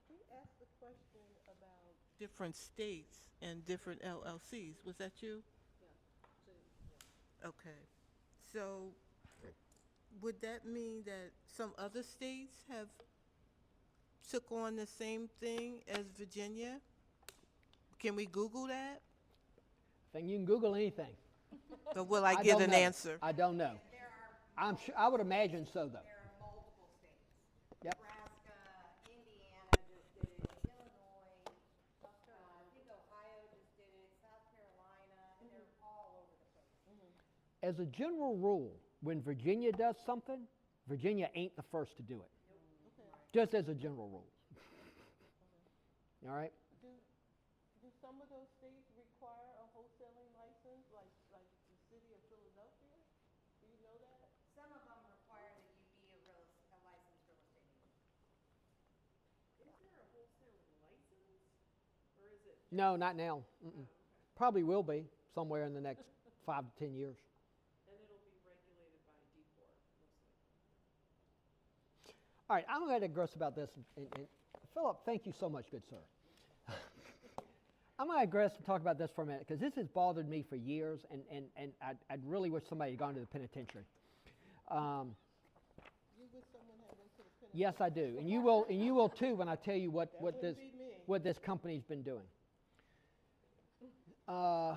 who asked the question about Different states and different LLCs. Was that you? Yeah. Okay. So would that mean that some other states have took on the same thing as Virginia? Can we Google that? I think you can Google anything. Or will I get don't an know. answer? I don't know. There are, I'm sure, I would imagine so, though. there are multiple states. Yep. Nebraska, Indiana just did it, Illinois, I think Ohio just did it, South Carolina, and they're all over the place. As a general rule, when Virginia does something, Virginia ain't the first to do it. Just as a general rule. All right? Do some of those states require a wholesaling license, like the city of Philadelphia? Do you know that? Some of them require that you be a licensed real estate agent. Is there a wholesaling license, or is it? No, not now. Mm-mm. Probably will be somewhere in the next 5 to 10 years. And it'll be regulated by D4, mostly. All right, I'm going to digress about this. And Philip, thank you so much, good sir. I'm going to digress and talk about this for a minute because this has bothered me for years, and I'd really wish somebody had gone to the penitentiary. You wish someone had went to the penitentiary? Yes, I do, and you will too when I tell you what wouldn't be me. this company's been doing. I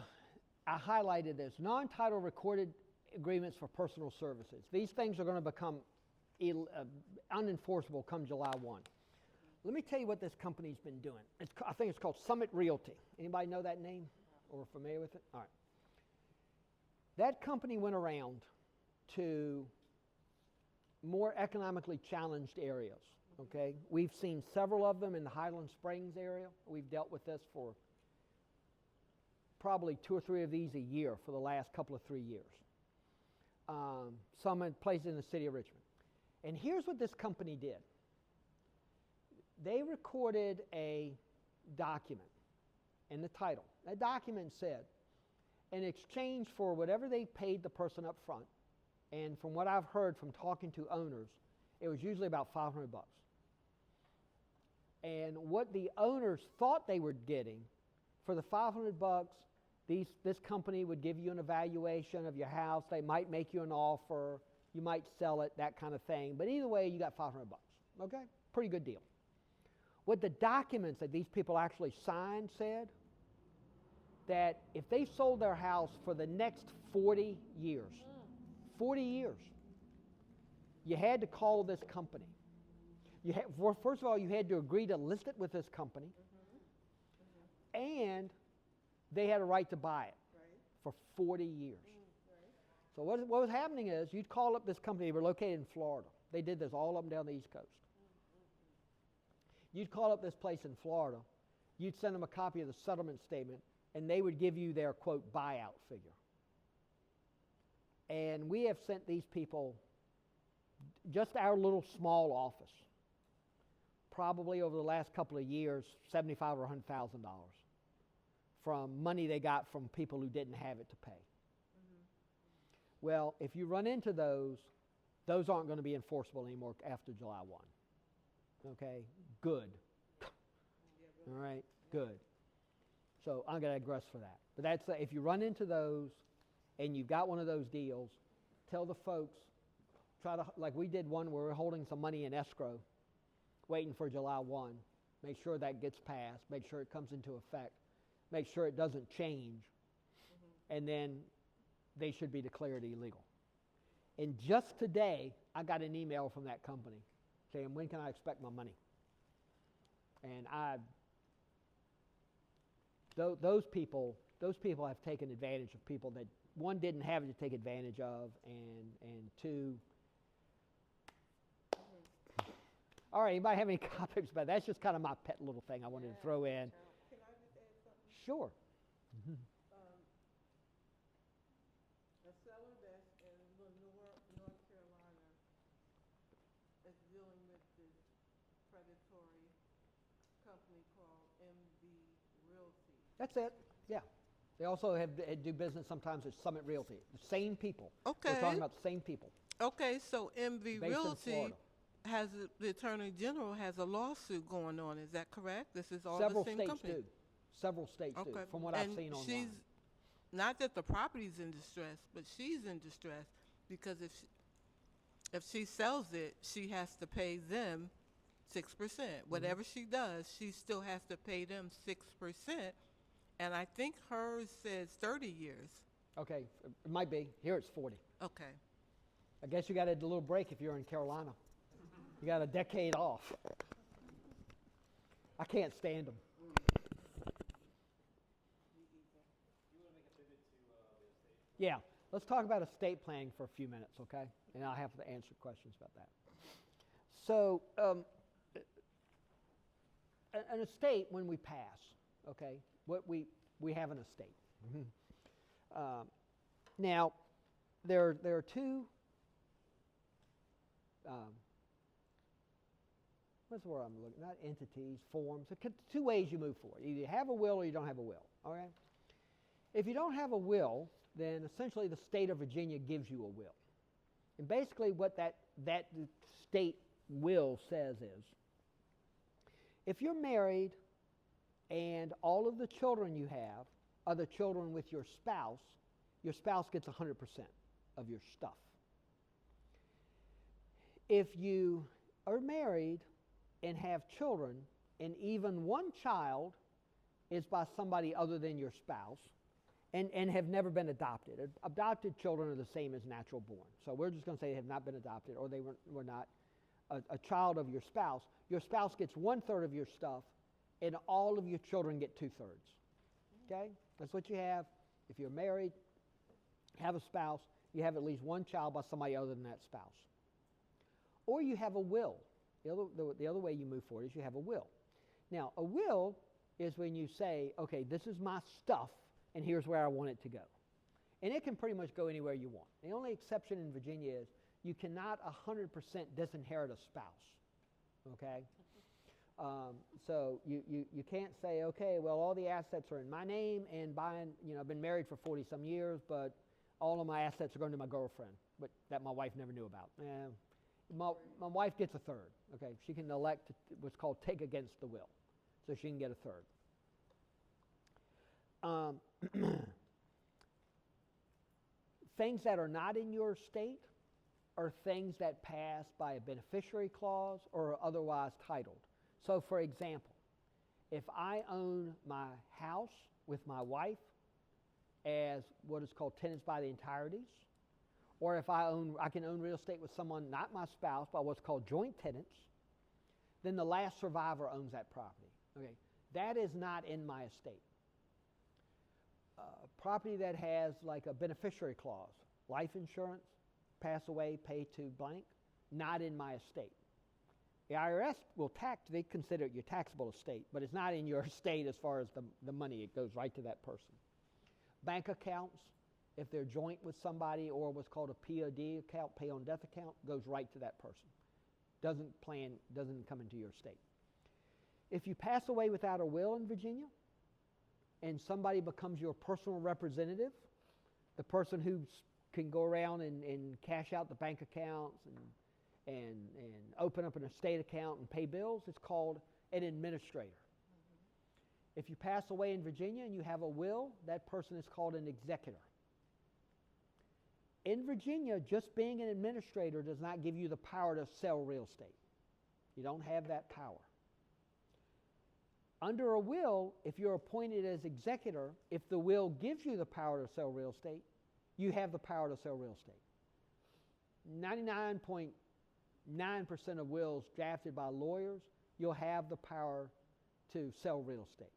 highlighted this: non-title recorded agreements for personal services. These things are going to become unenforceable come July 1. Let me tell you what this company's been doing. I think it's called Summit Realty. Anybody know that name or familiar with it? All right. That company went around to more economically challenged areas, okay? We've seen several of them in the Highland Springs area. We've dealt with this for probably 2 or 3 of these a year for the last couple of 3 years. Some in places in the city of Richmond. And here's what this company did. They recorded a document in the title. That document said, in exchange for whatever they paid the person up front, and from what I've heard from talking to owners, it was usually about $500. And what the owners thought they were getting For the $500, this company would give you an evaluation of your house. They might make you an offer. You might sell it, that kind of thing. But either way, you got $500. Okay? Pretty good deal. What the documents that these people actually signed said that if they sold their house for the next 40 years, 40 years, you had to call this company. First of all, you had to agree to list it with this company, and they had a right to buy it for 40 years. So what was happening is you'd call up this company. They were located in Florida. They did this all up and down the East Coast. You'd call up this place in Florida. You'd send them a copy of the settlement statement, and they would give you their, quote, buyout figure. And we have sent these people, just our little small office, probably over the last couple of years, $75,000 or $100,000 from money they got from people who didn't have it to pay. Well, if you run into those aren't going to be enforceable anymore after July 1. Okay? Good. All right? Good. So I'm going to digress for that. But that's if you run into those and you've got one of those deals, tell the folks, like we did one where we're holding some money in escrow, waiting for July 1. Make sure that gets passed. Make sure it comes into effect. Make sure it doesn't change. And then they should be declared illegal. And just today, I got an email from that company saying, when can I expect my money? And those people have taken advantage of people that, one, didn't have it to take advantage of, and two, all right, anybody have any comments about that? That's just kind of my pet little thing I wanted to throw in. Can I just add something? Sure. A seller that's in Lenore, North Carolina is dealing with this predatory company called MV Realty. That's it. Yeah. They also do business sometimes at Summit Realty. The same people. Okay. We're talking about the same people. Okay, so MV Based in Realty Florida. the Attorney General has a lawsuit going on. Is that correct? This is all Several the same states company. do. Several states do, from what I've seen online. She's not that the property's in distress, but she's in distress because if she sells it, she has to pay them 6%. Whatever she does, she still has to pay them 6%. And I think hers says 30 years. Okay, it might be. Here it's 40. Okay. I guess you got a little break if you're in Carolina. You got a decade off. I can't stand them. Yeah, let's talk about estate planning for a few minutes, okay? And I'll have to answer questions about that. So, an estate, when we pass, okay, we have an estate. Now, there are two. What's the word I'm looking? Not entities, forms. Two ways you move forward. Either you have a will or you don't have a will. All right. If you don't have a will, then essentially the state of Virginia gives you a will, and basically what that state will says is, if you're married and all of the children you have are the children with your spouse gets 100% of your stuff. If you are married and have children, and even one child is by somebody other than your spouse, and have never been adopted. Adopted children are the same as natural born. So we're just going to say they have not been adopted, or they were not a child of your spouse. Your spouse gets 1/3 of your stuff, and all of your children get 2/3. Okay? That's what you have. If you're married, have a spouse, you have at least one child by somebody other than that spouse. Or you have a will. The other way you move forward is you have a will. Now, a will is when you say, okay, this is my stuff, and here's where I want it to go. And it can pretty much go anywhere you want. The only exception in Virginia is you cannot 100% disinherit a spouse. Okay? So you can't say, okay, well, all the assets are in my name, and I've been married for 40-some years, but all of my assets are going to my girlfriend, but that my wife never knew about. My wife gets 1/3. Okay, she can elect what's called take against the will, so she can get 1/3. Things that are not in your estate are things that pass by a beneficiary clause or are otherwise titled. So, for example, if I own my house with my wife as what is called tenants by the entireties, or if I can own real estate with someone, not my spouse, but what's called joint tenants, then the last survivor owns that property. Okay, that is not in my estate. Property that has like a beneficiary clause, life insurance, pass away, pay to blank, not in my estate. The IRS will they consider it your taxable estate, but it's not in your estate as far as the money. It goes right to that person. Bank accounts, if they're joint with somebody, or what's called a POD account, pay on death account, goes right to that person. Doesn't come into your estate. If you pass away without a will in Virginia, and somebody becomes your personal representative, the person who can go around and cash out the bank accounts and open up an estate account and pay bills, it's called an administrator. If you pass away in Virginia and you have a will, that person is called an executor. In Virginia, just being an administrator does not give you the power to sell real estate. You don't have that power. Under a will, if you're appointed as executor, if the will gives you the power to sell real estate, you have the power to sell real estate. 99.9% of wills drafted by lawyers, you'll have the power to sell real estate.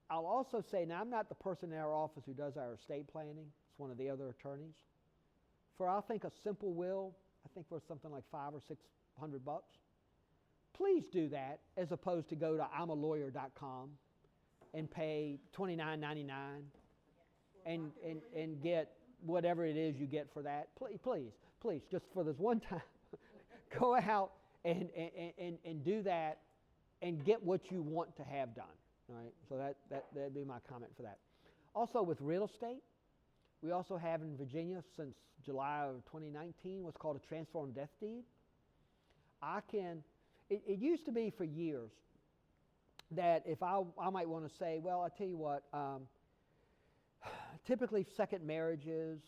I'll also say, now I'm not the person in our office who does our estate planning. It's one of the other attorneys. For I think a simple will, I think worth something like $500 or $600. Please do that as opposed to go to I'mALawyer.com and pay $29.99 and get whatever it is you get for that. Please, just for this one time, go out and do that and get what you want to have done. All right, so that'd be my comment for that. Also, with real estate, we also have in Virginia since July of 2019 what's called a transfer on death deed. It used to be for years that if I might want to say, well, I tell you what, typically second marriages,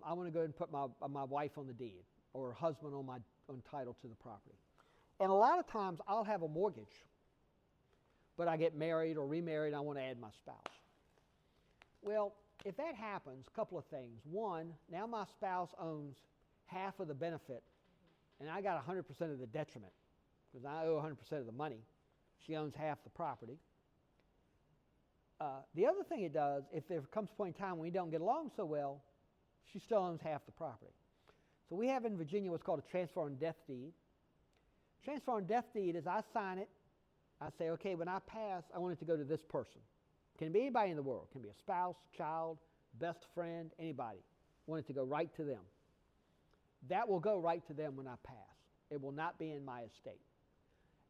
I want to go ahead and put my wife on the deed or husband on title to the property. And a lot of times I'll have a mortgage, but I get married or remarried and I want to add my spouse. Well, if that happens, a couple of things. One, now my spouse owns half of the benefit and I got 100% of the detriment because I owe 100% of the money. She owns half the property. The other thing it does, if there comes a point in time when we don't get along so well, she still owns half the property. So we have in Virginia what's called a transfer on death deed. Transfer on death deed is I sign it. I say, okay, when I pass, I want it to go to this person. Can be anybody in the world. Can be a spouse, child, best friend, anybody. I want it to go right to them. That will go right to them when I pass. It will not be in my estate.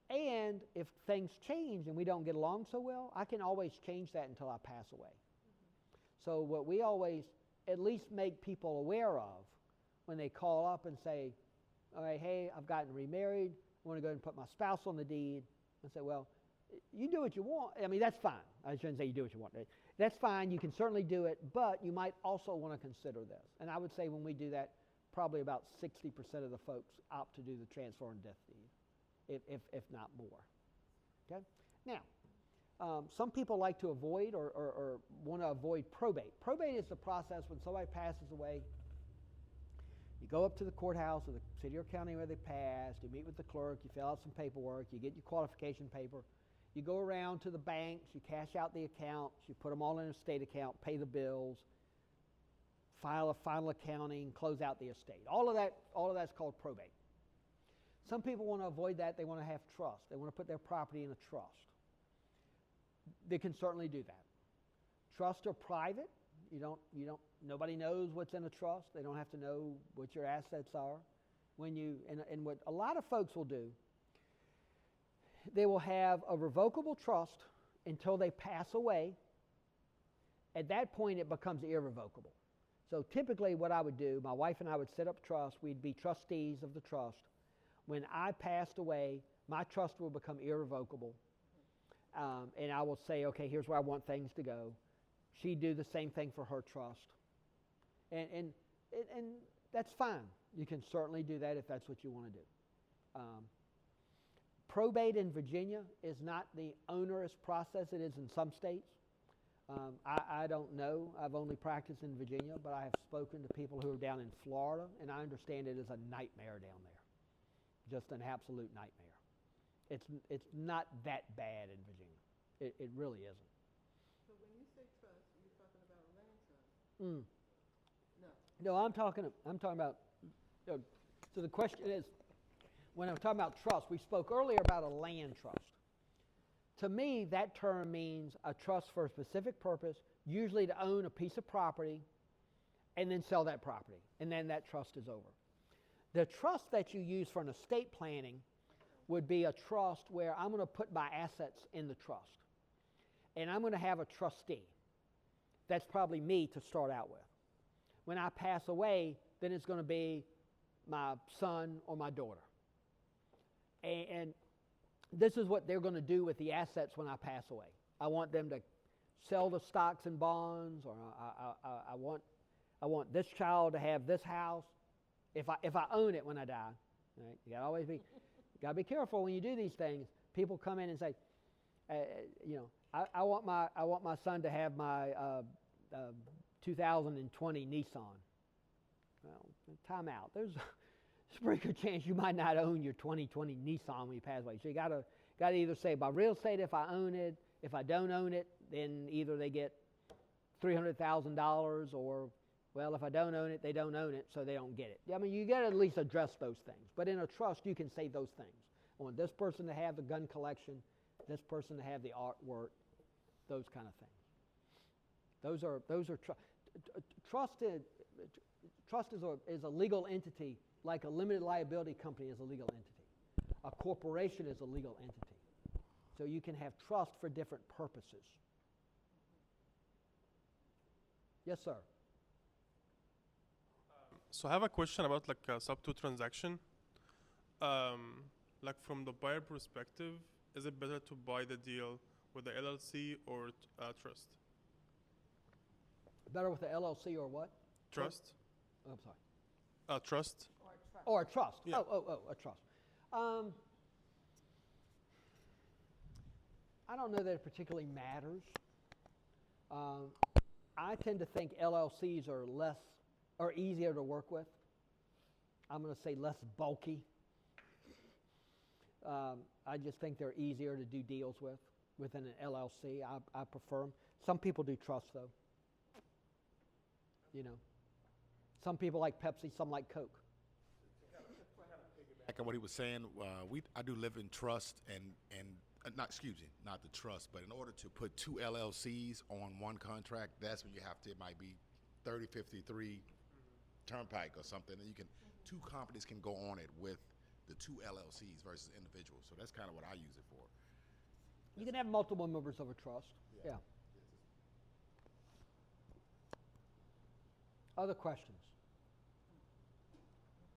And if things change and we don't get along so well, I can always change that until I pass away. So what we always at least make people aware of when they call up and say, all right, hey, I've gotten remarried. I want to go ahead and put my spouse on the deed. And say, well, you do what you want. I mean, that's fine. I shouldn't say you do what you want. That's fine. You can certainly do it, but you might also want to consider this. And I would say when we do that, probably about 60% of the folks opt to do the transfer on death deed, if not more. Okay? Now, some people like to avoid or want to avoid probate. Probate is the process when somebody passes away. You go up to the courthouse or the city or county where they passed, you meet with the clerk, you fill out some paperwork, you get your qualification paper, you go around to the banks, you cash out the accounts, you put them all in a estate account, pay the bills, file a final accounting, close out the estate. All of that's called probate. Some people want to avoid that. They want to have trust. They want to put their property in a trust. They can certainly do that. Trusts are private. Nobody knows what's in a trust. They don't have to know what your assets are. And what a lot of folks will do, they will have a revocable trust until they pass away. At that point, it becomes irrevocable. So typically what I would do, my wife and I would set up trust. We'd be trustees of the trust. When I passed away, my trust will become irrevocable. and I will say, okay, here's where I want things to go. She'd do the same thing for her trust. And that's fine. You can certainly do that if that's what you want to do. Probate in Virginia is not the onerous process it is in some states. I don't know. I've only practiced in Virginia, but I have spoken to people who are down in Florida, and I understand it is a nightmare down there. Just an absolute nightmare. It's not that bad in Virginia. It really isn't. So when you say trust, you're talking about a land trust? No. No, I'm talking about, so the question is, when I'm talking about trust, we spoke earlier about a land trust. To me, that term means a trust for a specific purpose, usually to own a piece of property and then sell that property, and then that trust is over. The trust that you use for an estate planning would be a trust where I'm going to put my assets in the trust, and I'm going to have a trustee. That's probably me to start out with. When I pass away, then it's going to be my son or my daughter. And this is what they're going to do with the assets when I pass away. I want them to sell the stocks and bonds, or I want this child to have this house. If I own it when I die, right? You gotta be careful when you do these things. People come in and say, I want my son to have my 2020 Nissan. Well, time out. There's a pretty good chance you might not own your 2020 Nissan when you pass away. So you gotta either say, by real estate, if I own it. If I don't own it, then either they get $300,000, or, well, if I don't own it, they don't own it, so they don't get it. I mean, you got to at least address those things. But in a trust, you can say those things. I want this person to have the gun collection, this person to have the artwork, those kind of things. Those are trust is a legal entity, like a limited liability company is a legal entity. A corporation is a legal entity. So you can have trust for different purposes. Yes, sir. So I have a question about like a sub-2 transaction. Like from the buyer perspective, is it better to buy the deal with the LLC or trust? Better with the LLC or what? Trust. Oh, I'm sorry. Trust. Or a trust. Yeah. A trust. I don't know that it particularly matters. I tend to think LLCs are easier to work with. I'm going to say less bulky. I just think they're easier to do deals with within an LLC. I prefer them. Some people do trust, though. You know, some people like Pepsi, some like Coke. Back on what he was saying, I do live in trust and not the trust, but in order to put two LLCs on one contract, that's when it might be 3053 Turnpike or something, and two companies can go on it with the two LLCs versus individuals. So that's kind of what I use it for. You can have multiple members of a trust. Yeah. Other questions?